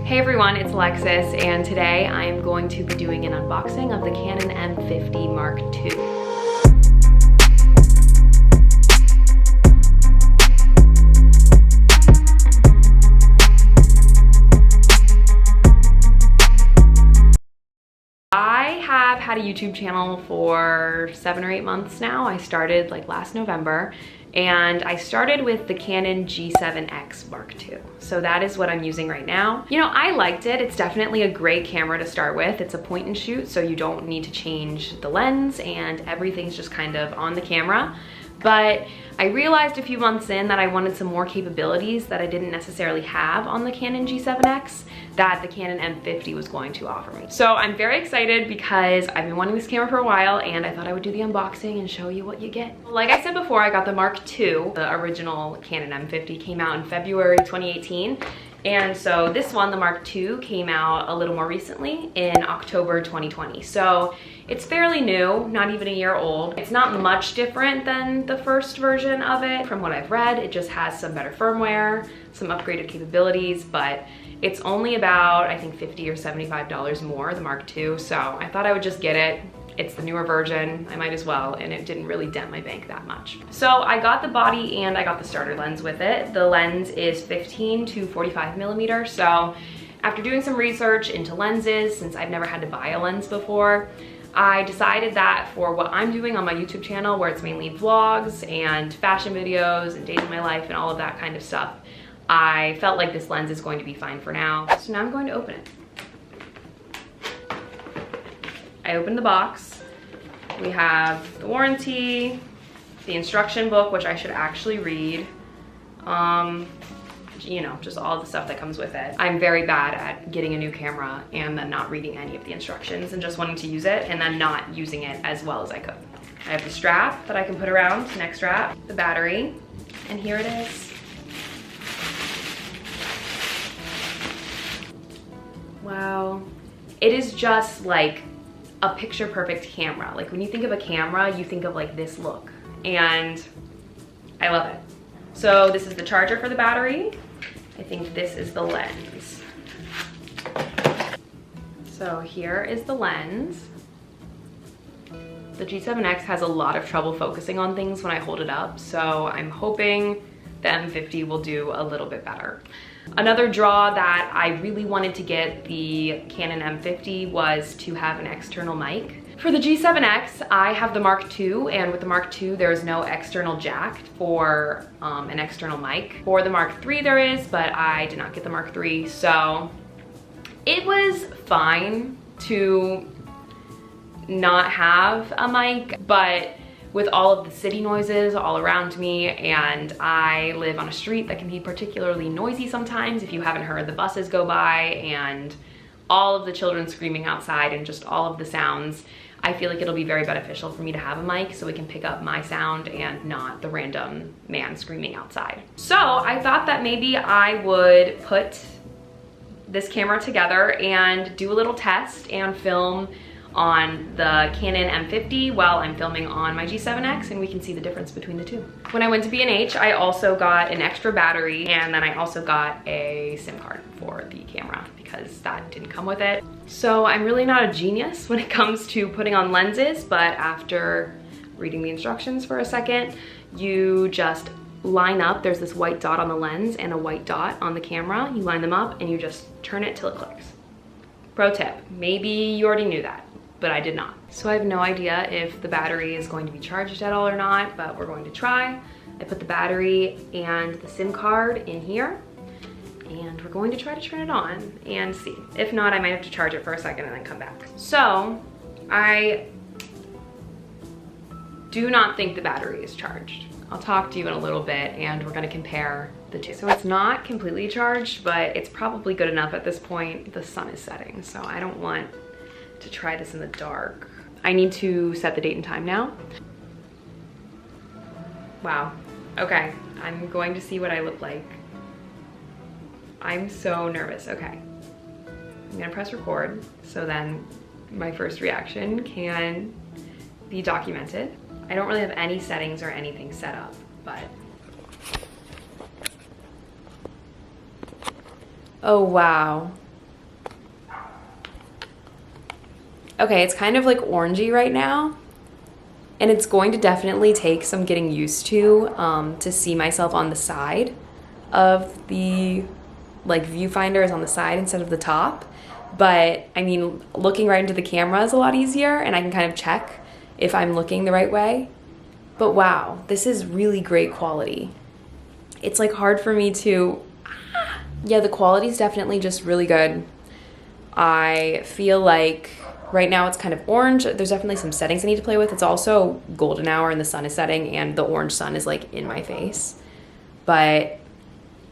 Hey everyone, it's Alexis, and today I am going to be doing an unboxing of the Canon M50 Mark II. I have had a YouTube channel for 7 or 8 months now. I started like last November, and I started with the Canon G7X Mark II. So that is what I'm using right now. You know, I liked it. It's definitely a great camera to start with. It's a point and shoot, so you don't need to change the lens and everything's just kind of on the camera. But I realized a few months in that I wanted some more capabilities that I didn't necessarily have on the Canon G7X that the Canon M50 was going to offer me. So I'm very excited because I've been wanting this camera for a while, and I thought I would do the unboxing and show you what you get. Like I said before, I got the Mark II. The original Canon M50 came out in February 2018. And so this one, the Mark II, came out a little more recently in October 2020. So it's fairly new, not even a year old. It's not much different than the first version of it. From what I've read, it just has some better firmware, some upgraded capabilities, but it's only about, I think, $50 or $75 more, the Mark II. So I thought I would just get it. It's the newer version, I might as well, and it didn't really dent my bank that much. So I got the body and I got the starter lens with it. The lens is 15 to 45 millimeter. So after doing some research into lenses, since I've never had to buy a lens before, I decided that for what I'm doing on my YouTube channel, where it's mainly vlogs and fashion videos and days of my life and all of that kind of stuff, I felt like this lens is going to be fine for now. So now I'm going to open it. I opened the box. We have the warranty, the instruction book, which I should actually read. You know, just all the stuff that comes with it. I'm very bad at getting a new camera and then not reading any of the instructions and just wanting to use it and then not using it as well as I could. I have the strap that I can put around, neck strap, the battery, and here it is. Wow. It is just like a picture perfect camera. Like when you think of a camera, you think of like this look, and I love it. So this is the charger for the battery. I think this is the lens. So here is the lens. The G7X has a lot of trouble focusing on things when I hold it up, so I'm hoping the M50 will do a little bit better. Another draw that I really wanted to get the Canon M50 was to have an external mic. For the G7X, I have the Mark II, and with the Mark II, there is no external jack for an external mic. For the Mark III there is, but I did not get the Mark III, so it was fine to not have a mic, but with all of the city noises all around me, and I live on a street that can be particularly noisy sometimes if you haven't heard the buses go by and all of the children screaming outside and just all of the sounds, I feel like it'll be very beneficial for me to have a mic so it can pick up my sound and not the random man screaming outside. So I thought that maybe I would put this camera together and do a little test and film on the Canon M50 while I'm filming on my G7X, and we can see the difference between the two. When I went to B&H, I also got an extra battery, and then I also got a SIM card for the camera because that didn't come with it. So I'm really not a genius when it comes to putting on lenses, but after reading the instructions for a second, you just line up. There's this white dot on the lens and a white dot on the camera. You line them up and you just turn it till it clicks. Pro tip, maybe you already knew that, but I did not. So I have no idea if the battery is going to be charged at all or not, but we're going to try. I put the battery and the SIM card in here, and we're going to try to turn it on and see. If not, I might have to charge it for a second and then come back. So I do not think the battery is charged. I'll talk to you in a little bit and we're gonna compare the two. So it's not completely charged, but it's probably good enough at this point. The sun is setting, so I don't want to try this in the dark. I need to set the date and time now. Wow, okay. I'm going to see what I look like. I'm so nervous, okay. I'm gonna press record, so then my first reaction can be documented. I don't really have any settings or anything set up, but. Oh wow. Okay, it's kind of like orangey right now, and it's going to definitely take some getting used to see myself on the side of the like viewfinder is on the side instead of the top. But I mean, looking right into the camera is a lot easier, and I can kind of check if I'm looking the right way. But wow, this is really great quality. It's like hard for me to, yeah, the quality is definitely just really good. I feel like right now it's kind of orange. There's definitely some settings I need to play with. It's also golden hour and the sun is setting and the orange sun is like in my face. But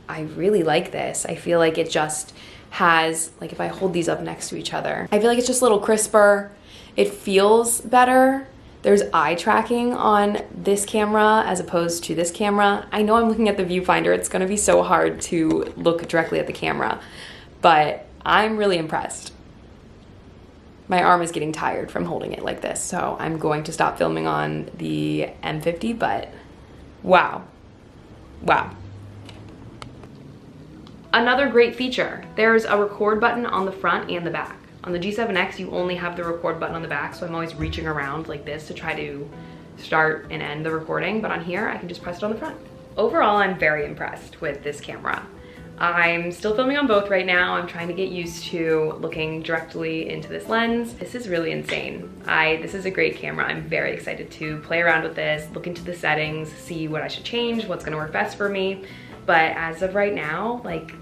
I really like this. I feel like it just has, like if I hold these up next to each other, I feel like it's just a little crisper. It feels better. There's eye tracking on this camera as opposed to this camera. I know I'm looking at the viewfinder. It's gonna be so hard to look directly at the camera, but I'm really impressed. My arm is getting tired from holding it like this, so I'm going to stop filming on the M50, but wow, wow. Another great feature, there's a record button on the front and the back. On the G7X, you only have the record button on the back, so I'm always reaching around like this to try to start and end the recording, but on here, I can just press it on the front. Overall, I'm very impressed with this camera. I'm still filming on both right now. I'm trying to get used to looking directly into this lens. This is really insane. This is a great camera. I'm very excited to play around with this, look into the settings, see what I should change, what's gonna work best for me. But as of right now, like,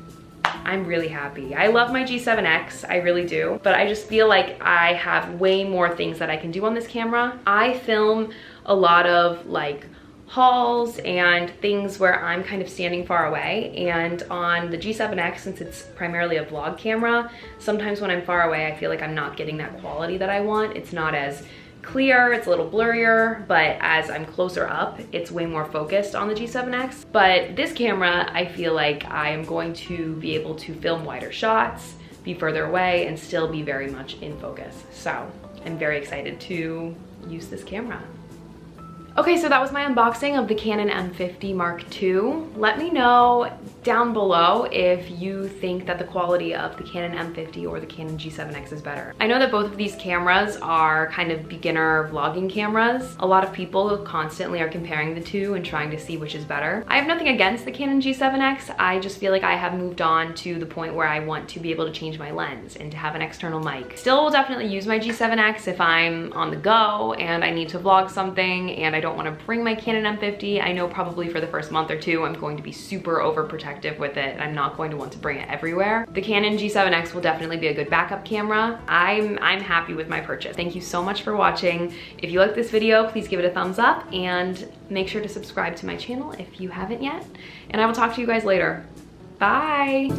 I'm really happy. I love my G7X, I really do, but I just feel like I have way more things that I can do on this camera. I film a lot of like hauls and things where I'm kind of standing far away, and on the G7X, since it's primarily a vlog camera, sometimes when I'm far away I feel like I'm not getting that quality that I want. It's not as clear, it's a little blurrier, but as I'm closer up, it's way more focused on the G7X. But this camera, I feel like I am going to be able to film wider shots, be further away, and still be very much in focus. So I'm very excited to use this camera. Okay, so that was my unboxing of the Canon M50 Mark II. Let me know down below if you think that the quality of the Canon M50 or the Canon G7X is better. I know that both of these cameras are kind of beginner vlogging cameras. A lot of people constantly are comparing the two and trying to see which is better. I have nothing against the Canon G7X. I just feel like I have moved on to the point where I want to be able to change my lens and to have an external mic. Still will definitely use my G7X if I'm on the go and I need to vlog something and I don't want to bring my Canon M50. I know probably for the first month or two I'm going to be super overprotective with it and I'm not going to want to bring it everywhere. The Canon G7X will definitely be a good backup camera. I'm happy with my purchase. Thank you so much for watching. If you like this video, please give it a thumbs up and make sure to subscribe to my channel if you haven't yet. And I will talk to you guys later. Bye!